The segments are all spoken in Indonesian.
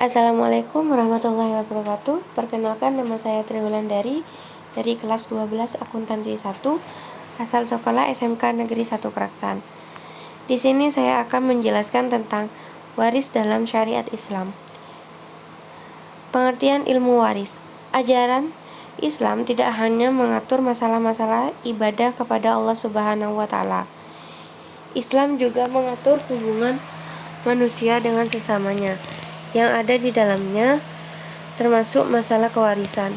Assalamualaikum warahmatullahi wabarakatuh. Perkenalkan, nama saya Triwulandari dari kelas 12 Akuntansi 1, asal sekolah SMK Negeri 1 Keraksan. Di sini saya akan menjelaskan tentang waris dalam syariat Islam. Pengertian ilmu waris. Ajaran Islam tidak hanya mengatur masalah-masalah ibadah kepada Allah Subhanahu wa taala. Islam juga mengatur hubungan manusia dengan sesamanya yang ada di dalamnya, termasuk masalah kewarisan.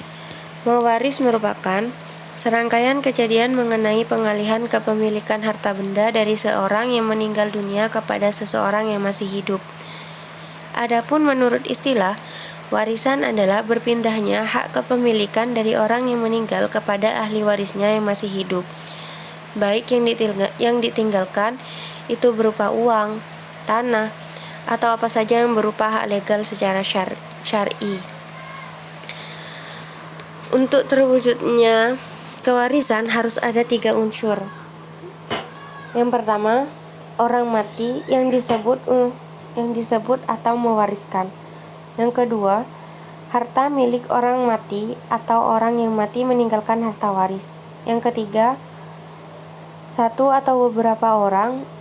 Mewaris merupakan serangkaian kejadian mengenai pengalihan kepemilikan harta benda dari seorang yang meninggal dunia kepada seseorang yang masih hidup. Adapun menurut istilah, warisan adalah berpindahnya hak kepemilikan dari orang yang meninggal kepada ahli warisnya yang masih hidup, baik yang ditinggalkan itu berupa uang, tanah, atau apa saja yang berupa hak legal secara syar'i. Untuk terwujudnya kewarisan harus ada 3 unsur. Yang pertama, orang mati yang disebut atau mewariskan. Yang kedua, harta milik orang mati atau orang yang mati meninggalkan harta waris. Yang ketiga, satu atau beberapa orang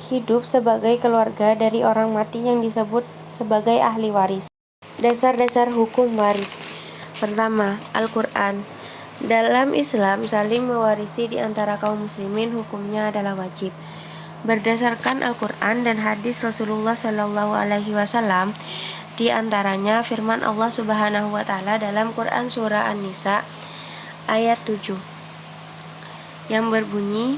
hidup sebagai keluarga dari orang mati yang disebut sebagai ahli waris. Dasar-dasar hukum waris. Pertama, Al-Quran. Dalam Islam, saling mewarisi di antara kaum muslimin hukumnya adalah wajib. Berdasarkan Al-Quran dan hadis Rasulullah SAW, di antaranya firman Allah Subhanahu wa taala dalam Quran surah An-Nisa ayat 7 yang berbunyi,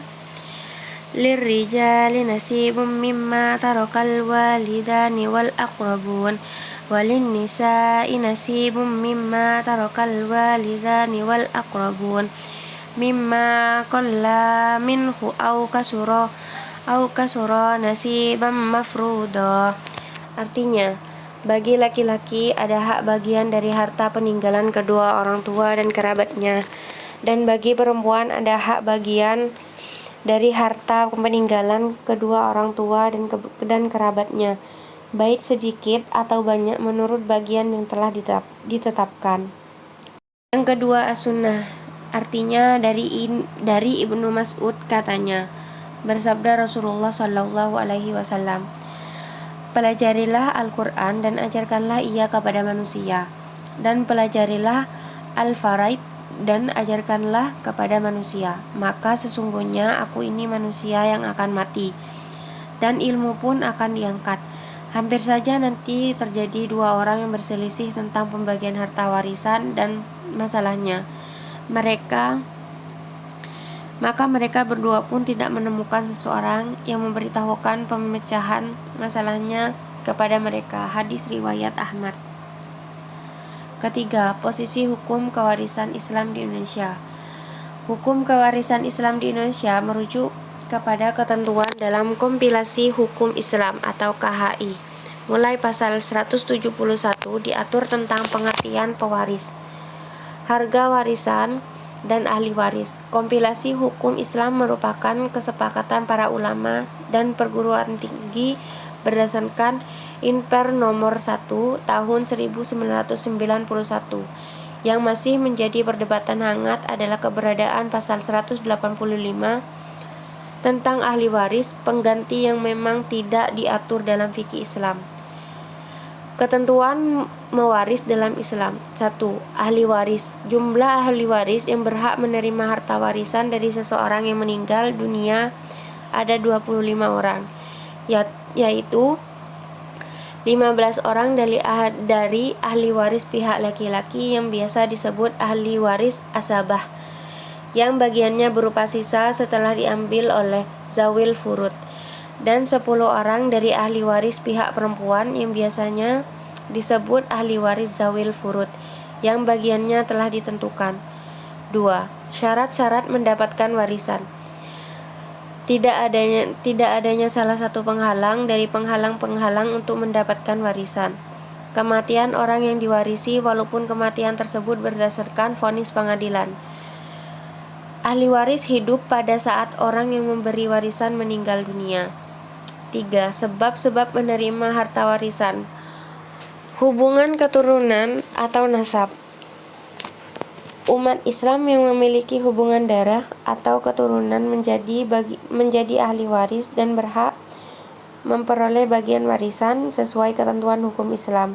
Lirrijali nasibum mimma tarakal walidani wal aqrabun walin nisa'i nasibum mimma tarakal walidani wal aqrabun mimma qalla minhu au kasura nasiban mafruḍa. Artinya, bagi laki-laki ada hak bagian dari harta peninggalan kedua orang tua dan kerabatnya, dan bagi perempuan ada hak bagian dari harta peninggalan kedua orang tua dan kerabatnya, baik sedikit atau banyak menurut bagian yang telah ditetapkan. Yang kedua, as-sunnah. Artinya dari Ibnu Mas'ud katanya, bersabda Rasulullah SAW, pelajarilah Al-Quran dan ajarkanlah ia kepada manusia, dan pelajarilah Al-Faraid dan ajarkanlah kepada manusia, maka sesungguhnya aku ini manusia yang akan mati, dan ilmu pun akan diangkat. Hampir saja nanti terjadi 2 orang yang berselisih tentang pembagian harta warisan dan masalahnya. Maka mereka berdua pun tidak menemukan seseorang yang memberitahukan pemecahan masalahnya kepada mereka. Hadis riwayat Ahmad. Ketiga, posisi hukum kewarisan Islam di Indonesia. Hukum kewarisan Islam di Indonesia merujuk kepada ketentuan dalam Kompilasi Hukum Islam atau KHI. Mulai pasal 171 diatur tentang pengertian pewaris, harga warisan, dan ahli waris. Kompilasi Hukum Islam merupakan kesepakatan para ulama dan perguruan tinggi berdasarkan Inper nomor 1 tahun 1991. Yang masih menjadi perdebatan hangat adalah keberadaan pasal 185 tentang ahli waris pengganti yang memang tidak diatur dalam fikih Islam. Ketentuan mewaris dalam Islam. 1. Ahli waris. Jumlah ahli waris yang berhak menerima harta warisan dari seseorang yang meninggal dunia ada 25 orang, yaitu 15 orang dari ahli waris pihak laki-laki yang biasa disebut ahli waris asabah, yang bagiannya berupa sisa setelah diambil oleh zawil furud, dan 10 orang dari ahli waris pihak perempuan yang biasanya disebut ahli waris zawil furud, yang bagiannya telah ditentukan. 2. Syarat-syarat mendapatkan warisan. Tidak adanya salah satu penghalang dari penghalang-penghalang untuk mendapatkan warisan. Kematian orang yang diwarisi walaupun kematian tersebut berdasarkan vonis pengadilan. Ahli waris hidup pada saat orang yang memberi warisan meninggal dunia. 3. Sebab-sebab menerima harta warisan. Hubungan keturunan atau nasab. Umat Islam yang memiliki hubungan darah atau keturunan menjadi ahli waris dan berhak memperoleh bagian warisan sesuai ketentuan hukum Islam.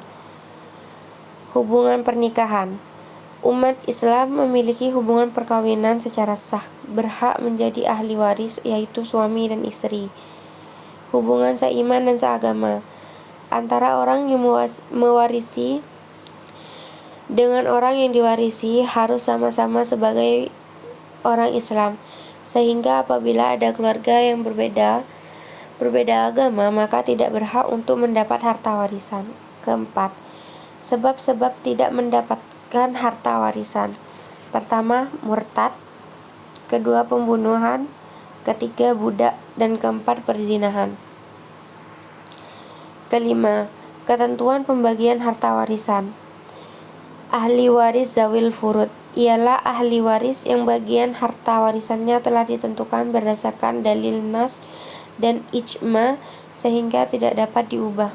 Hubungan pernikahan. Umat Islam memiliki hubungan perkawinan secara sah, berhak menjadi ahli waris yaitu suami dan istri. Hubungan seiman dan seagama. Antara orang yang mewarisi dengan orang yang diwarisi harus sama-sama sebagai orang Islam, sehingga apabila ada keluarga yang berbeda agama maka tidak berhak untuk mendapat harta warisan. Keempat, sebab-sebab tidak mendapatkan harta warisan. Pertama, murtad. Kedua, pembunuhan. Ketiga, budak. Dan keempat, perzinahan. Kelima, ketentuan pembagian harta warisan. Ahli waris zawil furud ialah ahli waris yang bagian harta warisannya telah ditentukan berdasarkan dalil nas dan ijma sehingga tidak dapat diubah.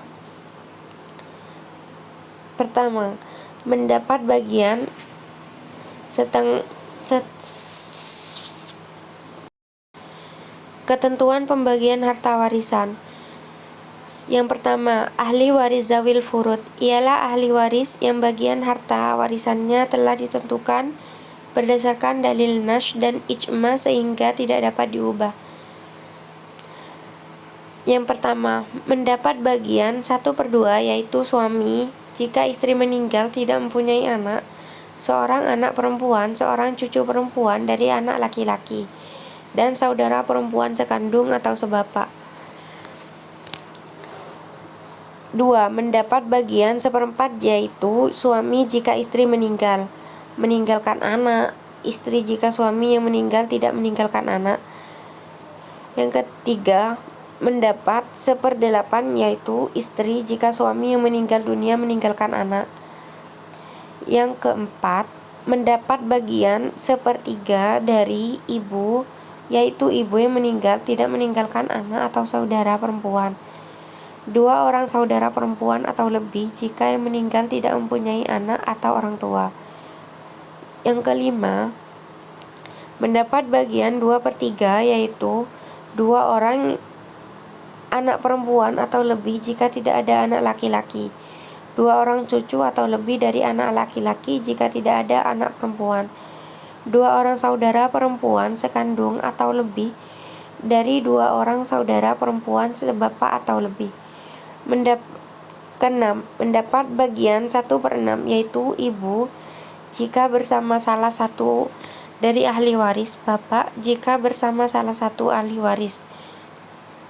Pertama, mendapat bagian ketentuan pembagian harta warisan. Yang pertama, ahli waris zawil furud ialah ahli waris yang bagian harta warisannya telah ditentukan berdasarkan dalil nas dan ijma sehingga tidak dapat diubah. Yang pertama, mendapat bagian 1/2 yaitu suami jika istri meninggal tidak mempunyai anak, seorang anak perempuan, seorang cucu perempuan dari anak laki-laki, dan saudara perempuan sekandung atau sebapak. 2. Mendapat bagian 1/4 yaitu suami jika istri meninggalkan anak, istri jika suami yang meninggal tidak meninggalkan anak. Yang ketiga, mendapat 1/8 yaitu istri jika suami yang meninggal dunia meninggalkan anak. Yang keempat, mendapat bagian 1/3 dari ibu yaitu ibu yang meninggal tidak meninggalkan anak atau saudara perempuan. 2 orang saudara perempuan atau lebih jika yang meninggal tidak mempunyai anak atau orang tua. Yang kelima, mendapat bagian 2/3 yaitu 2 orang anak perempuan atau lebih jika tidak ada anak laki-laki, 2 orang cucu atau lebih dari anak laki-laki jika tidak ada anak perempuan, 2 orang saudara perempuan sekandung atau lebih dari 2 orang saudara perempuan sebapak atau lebih. Keenam, mendapat bagian 1/6 yaitu ibu jika bersama salah satu dari ahli waris, bapak jika bersama salah satu ahli waris,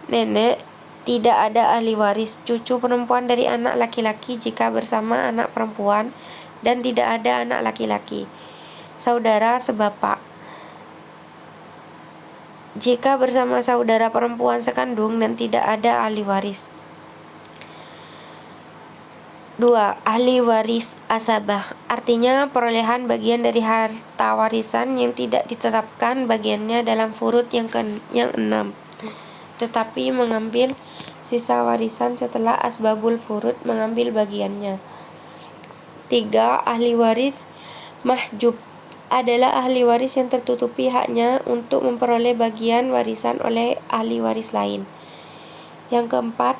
nenek tidak ada ahli waris, cucu perempuan dari anak laki-laki jika bersama anak perempuan dan tidak ada anak laki-laki, saudara sebapak jika bersama saudara perempuan sekandung dan tidak ada ahli waris. 2. Ahli waris asabah, artinya perolehan bagian dari harta warisan yang tidak ditetapkan bagiannya dalam furud yang 6, tetapi mengambil sisa warisan setelah asbabul furud mengambil bagiannya. 3. Ahli waris mahjub adalah ahli waris yang tertutupi haknya untuk memperoleh bagian warisan oleh ahli waris lain. Yang keempat,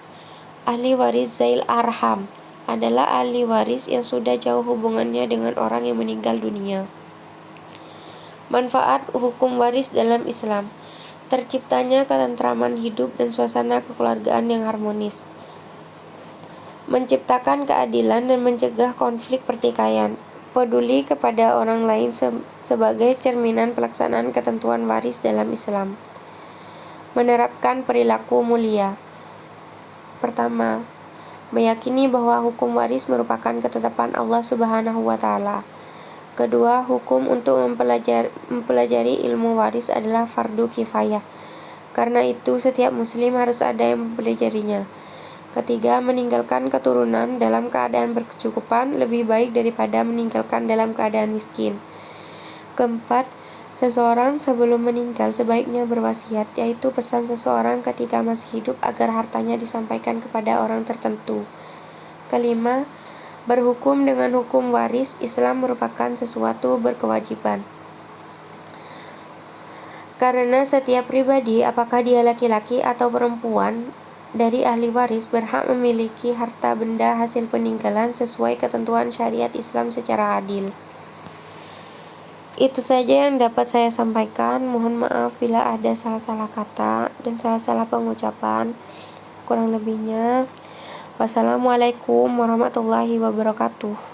ahli waris zail arham adalah ahli waris yang sudah jauh hubungannya dengan orang yang meninggal dunia. Manfaat hukum waris dalam Islam: terciptanya ketentraman hidup dan suasana kekeluargaan yang harmonis, menciptakan keadilan dan mencegah konflik pertikaian, peduli kepada orang lain sebagai cerminan pelaksanaan ketentuan waris dalam Islam, menerapkan perilaku mulia. Pertama, meyakini bahwa hukum waris merupakan ketetapan Allah Subhanahu wa Ta'ala. Kedua, hukum untuk mempelajari ilmu waris adalah fardu kifayah. Karena itu, setiap muslim harus ada yang mempelajarinya. Ketiga, meninggalkan keturunan dalam keadaan berkecukupan lebih baik daripada meninggalkan dalam keadaan miskin. Keempat, seseorang sebelum meninggal sebaiknya berwasiat, yaitu pesan seseorang ketika masih hidup agar hartanya disampaikan kepada orang tertentu. Kelima, Berhukum dengan hukum waris Islam merupakan sesuatu berkewajiban. Karena setiap pribadi, apakah dia laki-laki atau perempuan, dari ahli waris berhak memiliki harta benda hasil peninggalan sesuai ketentuan syariat Islam secara adil. Itu saja yang dapat saya sampaikan. Mohon maaf bila ada salah-salah kata dan salah-salah pengucapan. Kurang lebihnya, wassalamualaikum warahmatullahi wabarakatuh.